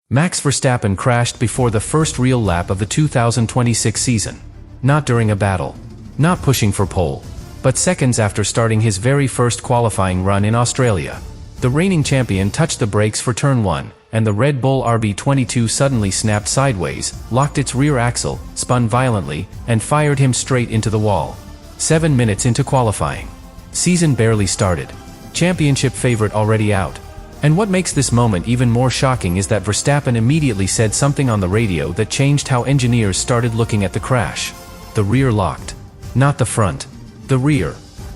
Max Verstappen crashed before the first real lap of the 2026 season. Not during a battle. Not pushing for pole. But seconds after starting his very first qualifying run in Australia. The reigning champion touched the brakes for turn 1, and the Red Bull RB22 suddenly snapped sideways, locked its rear axle, spun violently, and fired him straight into the wall. 7 minutes into qualifying. Season barely started. Championship favorite already out. And what makes this moment even more shocking is that Verstappen immediately said something on the radio that changed how engineers started looking at the crash. The rear locked. Not the front. The rear.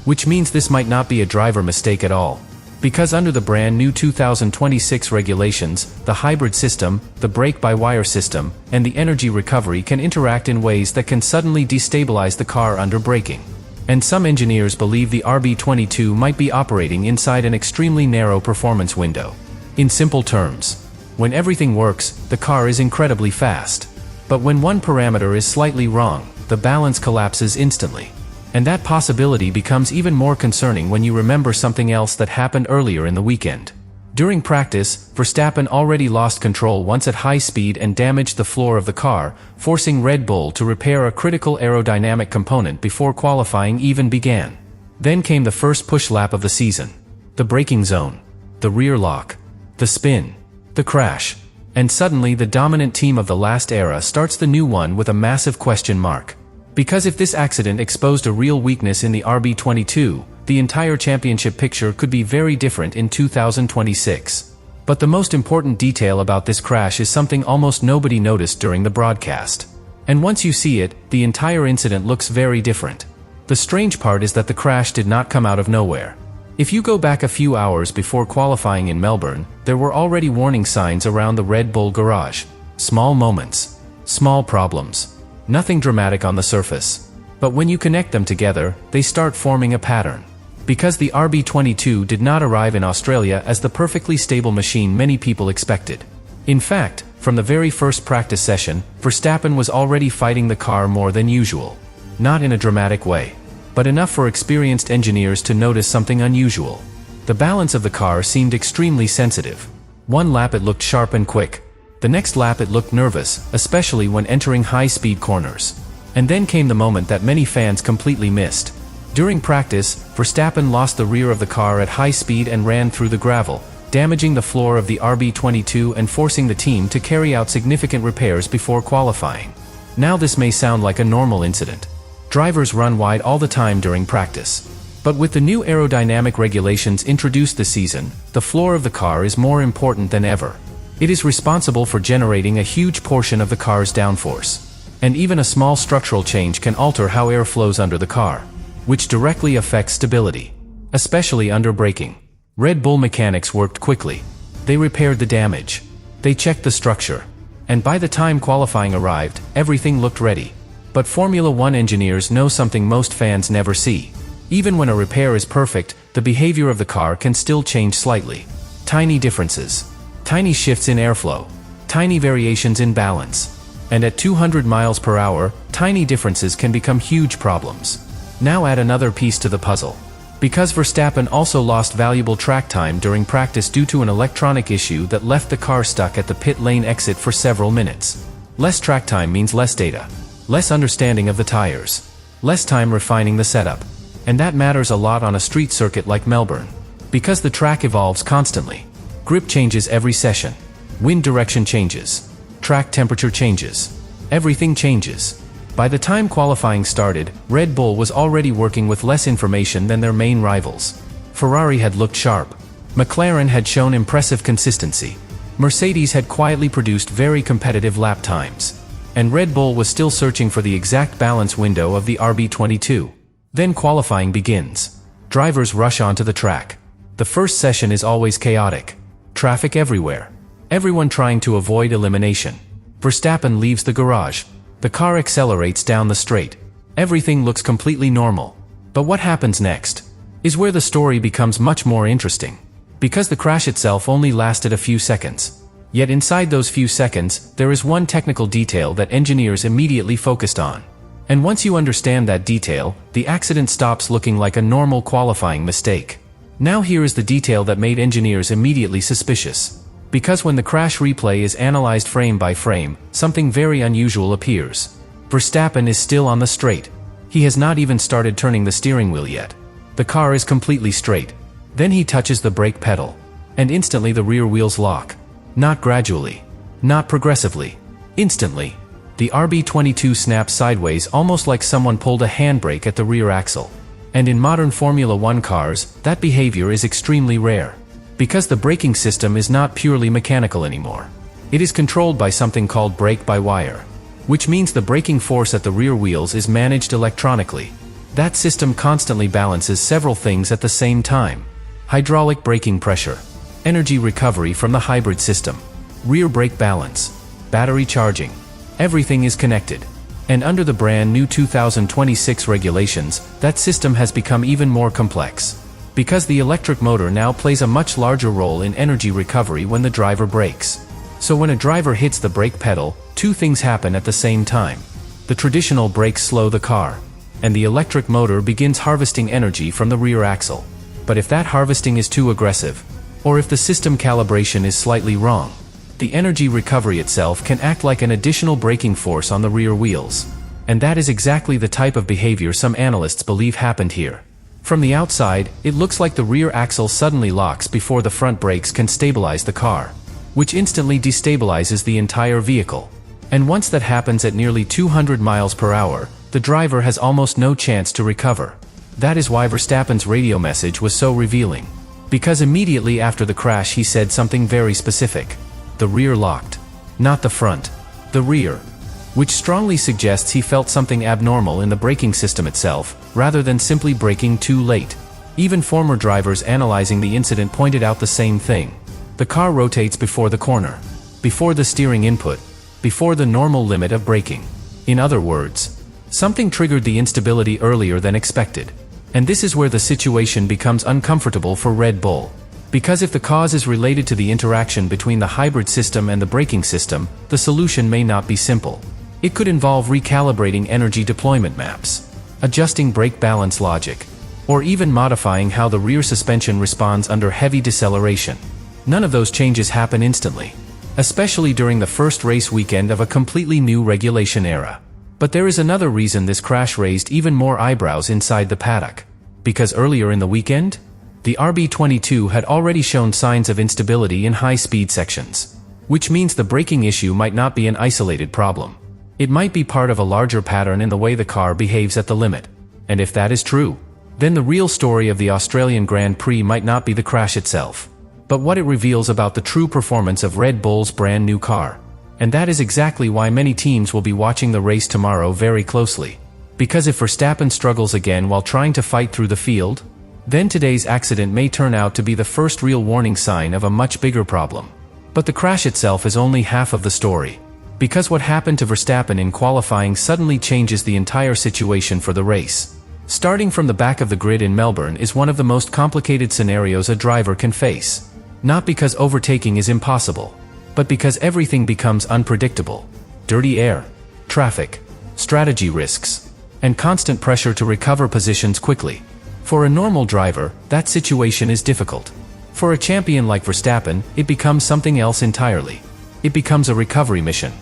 Which means this might not be a driver mistake at all. Because under the brand new 2026 regulations, the hybrid system, the brake-by-wire system, and the energy recovery can interact in ways that can suddenly destabilize the car under braking. And some engineers believe the RB22 might be operating inside an extremely narrow performance window. In simple terms, when everything works, the car is incredibly fast. But when one parameter is slightly wrong, the balance collapses instantly. And that possibility becomes even more concerning when you remember something else that happened earlier in the weekend. During practice, Verstappen already lost control once at high speed and damaged the floor of the car, forcing Red Bull to repair a critical aerodynamic component before qualifying even began. Then came the first push lap of the season. The braking zone. The rear lock. The spin. The crash. And suddenly the dominant team of the last era starts the new one with a massive question mark. Because if this accident exposed a real weakness in the RB22, the entire championship picture could be very different in 2026. But the most important detail about this crash is something almost nobody noticed during the broadcast. And once you see it, the entire incident looks very different. The strange part is that the crash did not come out of nowhere. If you go back a few hours before qualifying in Melbourne, there were already warning signs around the Red Bull garage. Small moments. Small problems. Nothing dramatic on the surface. But when you connect them together, they start forming a pattern. Because the RB22 did not arrive in Australia as the perfectly stable machine many people expected. In fact, from the very first practice session, Verstappen was already fighting the car more than usual. Not in a dramatic way, but enough for experienced engineers to notice something unusual. The balance of the car seemed extremely sensitive. One lap it looked sharp and quick. The next lap it looked nervous, especially when entering high-speed corners. And then came the moment that many fans completely missed. During practice, Verstappen lost the rear of the car at high speed and ran through the gravel, damaging the floor of the RB22 and forcing the team to carry out significant repairs before qualifying. Now this may sound like a normal incident. Drivers run wide all the time during practice. But with the new aerodynamic regulations introduced this season, the floor of the car is more important than ever. It is responsible for generating a huge portion of the car's downforce. And even a small structural change can alter how air flows under the car, which directly affects stability, especially under braking. Red Bull mechanics worked quickly. They repaired the damage. They checked the structure. And by the time qualifying arrived, everything looked ready. But Formula One engineers know something most fans never see. Even when a repair is perfect, the behavior of the car can still change slightly. Tiny differences. Tiny shifts in airflow. Tiny variations in balance. And at 200 miles per hour, tiny differences can become huge problems. Now add another piece to the puzzle. Because Verstappen also lost valuable track time during practice due to an electronic issue that left the car stuck at the pit lane exit for several minutes. Less track time means less data. Less understanding of the tires. Less time refining the setup. And that matters a lot on a street circuit like Melbourne. Because the track evolves constantly. Grip changes every session. Wind direction changes. Track temperature changes. Everything changes. By the time qualifying started, Red Bull was already working with less information than their main rivals. Ferrari had looked sharp. McLaren had shown impressive consistency. Mercedes had quietly produced very competitive lap times. And Red Bull was still searching for the exact balance window of the RB22. Then qualifying begins. Drivers rush onto the track. The first session is always chaotic. Traffic everywhere. Everyone trying to avoid elimination. Verstappen leaves the garage. The car accelerates down the straight. Everything looks completely normal. But what happens next is where the story becomes much more interesting. Because the crash itself only lasted a few seconds. Yet inside those few seconds, there is one technical detail that engineers immediately focused on. And once you understand that detail, the accident stops looking like a normal qualifying mistake. Now here is the detail that made engineers immediately suspicious. Because when the crash replay is analyzed frame by frame, something very unusual appears. Verstappen is still on the straight. He has not even started turning the steering wheel yet. The car is completely straight. Then he touches the brake pedal. And instantly the rear wheels lock. Not gradually. Not progressively. Instantly. The RB22 snaps sideways almost like someone pulled a handbrake at the rear axle. And in modern Formula One cars, that behavior is extremely rare. Because the braking system is not purely mechanical anymore. It is controlled by something called brake-by-wire. Which means the braking force at the rear wheels is managed electronically. That system constantly balances several things at the same time. Hydraulic braking pressure. Energy recovery from the hybrid system. Rear brake balance. Battery charging. Everything is connected. And under the brand new 2026 regulations, that system has become even more complex. Because the electric motor now plays a much larger role in energy recovery when the driver brakes. So when a driver hits the brake pedal, two things happen at the same time. The traditional brakes slow the car. And the electric motor begins harvesting energy from the rear axle. But if that harvesting is too aggressive, or if the system calibration is slightly wrong, the energy recovery itself can act like an additional braking force on the rear wheels. And that is exactly the type of behavior some analysts believe happened here. From the outside, it looks like the rear axle suddenly locks before the front brakes can stabilize the car, which instantly destabilizes the entire vehicle. And once that happens at nearly 200 miles per hour, the driver has almost no chance to recover. That is why Verstappen's radio message was so revealing. Because immediately after the crash he said something very specific. The rear locked. Not the front. The rear. Which strongly suggests he felt something abnormal in the braking system itself, rather than simply braking too late. Even former drivers analyzing the incident pointed out the same thing. The car rotates before the corner. Before the steering input. Before the normal limit of braking. In other words, something triggered the instability earlier than expected. And this is where the situation becomes uncomfortable for Red Bull. Because if the cause is related to the interaction between the hybrid system and the braking system, the solution may not be simple. It could involve recalibrating energy deployment maps, adjusting brake balance logic, or even modifying how the rear suspension responds under heavy deceleration. None of those changes happen instantly, especially during the first race weekend of a completely new regulation era. But there is another reason this crash raised even more eyebrows inside the paddock. Because earlier in the weekend, the RB22 had already shown signs of instability in high-speed sections. Which means the braking issue might not be an isolated problem. It might be part of a larger pattern in the way the car behaves at the limit. And if that is true, then the real story of the Australian Grand Prix might not be the crash itself, but what it reveals about the true performance of Red Bull's brand new car. And that is exactly why many teams will be watching the race tomorrow very closely. Because if Verstappen struggles again while trying to fight through the field, then today's accident may turn out to be the first real warning sign of a much bigger problem. But the crash itself is only half of the story. Because what happened to Verstappen in qualifying suddenly changes the entire situation for the race. Starting from the back of the grid in Melbourne is one of the most complicated scenarios a driver can face. Not because overtaking is impossible, but because everything becomes unpredictable. Dirty air, traffic, strategy risks, and constant pressure to recover positions quickly. For a normal driver, that situation is difficult. For a champion like Verstappen, it becomes something else entirely. It becomes a recovery mission.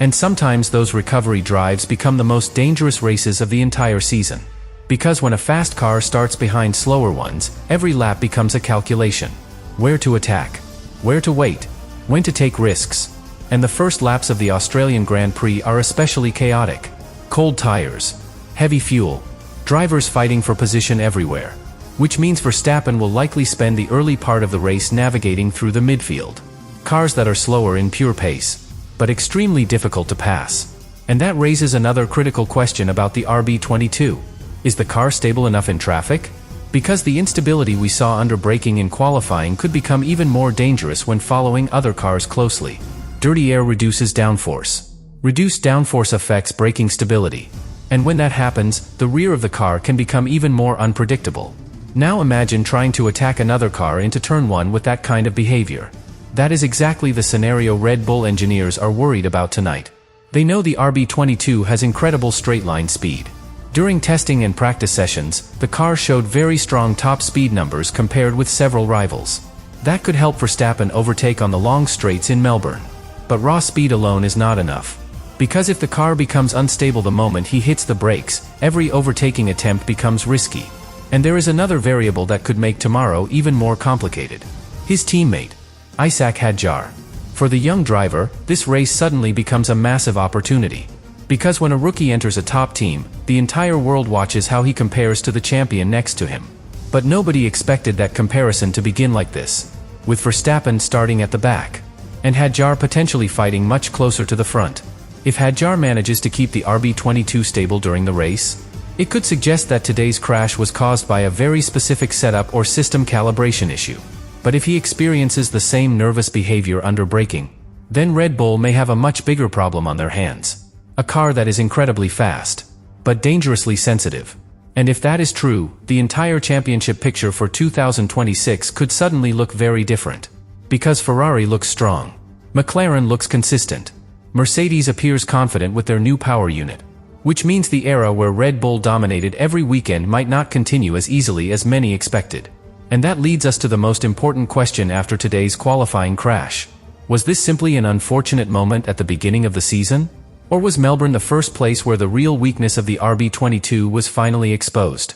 And sometimes those recovery drives become the most dangerous races of the entire season. Because when a fast car starts behind slower ones, every lap becomes a calculation. Where to attack, where to wait, when to take risks. And the first laps of the Australian Grand Prix are especially chaotic. Cold tires, heavy fuel, drivers fighting for position everywhere. Which means Verstappen will likely spend the early part of the race navigating through the midfield. Cars that are slower in pure pace, but extremely difficult to pass. And that raises another critical question about the RB22. Is the car stable enough in traffic? Because the instability we saw under braking in qualifying could become even more dangerous when following other cars closely. Dirty air reduces downforce. Reduced downforce affects braking stability. And when that happens, the rear of the car can become even more unpredictable. Now imagine trying to attack another car into turn 1 with that kind of behavior. That is exactly the scenario Red Bull engineers are worried about tonight. They know the RB22 has incredible straight-line speed. During testing and practice sessions, the car showed very strong top speed numbers compared with several rivals. That could help Verstappen overtake on the long straights in Melbourne. But raw speed alone is not enough. Because if the car becomes unstable the moment he hits the brakes, every overtaking attempt becomes risky. And there is another variable that could make tomorrow even more complicated. His teammate, Isaac Hadjar. For the young driver, this race suddenly becomes a massive opportunity. Because when a rookie enters a top team, the entire world watches how he compares to the champion next to him. But nobody expected that comparison to begin like this, with Verstappen starting at the back, and Hadjar potentially fighting much closer to the front. If Hadjar manages to keep the RB22 stable during the race, it could suggest that today's crash was caused by a very specific setup or system calibration issue. But if he experiences the same nervous behavior under braking, then Red Bull may have a much bigger problem on their hands. A car that is incredibly fast, but dangerously sensitive. And if that is true, the entire championship picture for 2026 could suddenly look very different. Because Ferrari looks strong. McLaren looks consistent. Mercedes appears confident with their new power unit. Which means the era where Red Bull dominated every weekend might not continue as easily as many expected. And that leads us to the most important question after today's qualifying crash. Was this simply an unfortunate moment at the beginning of the season? Or was Melbourne the first place where the real weakness of the RB22 was finally exposed?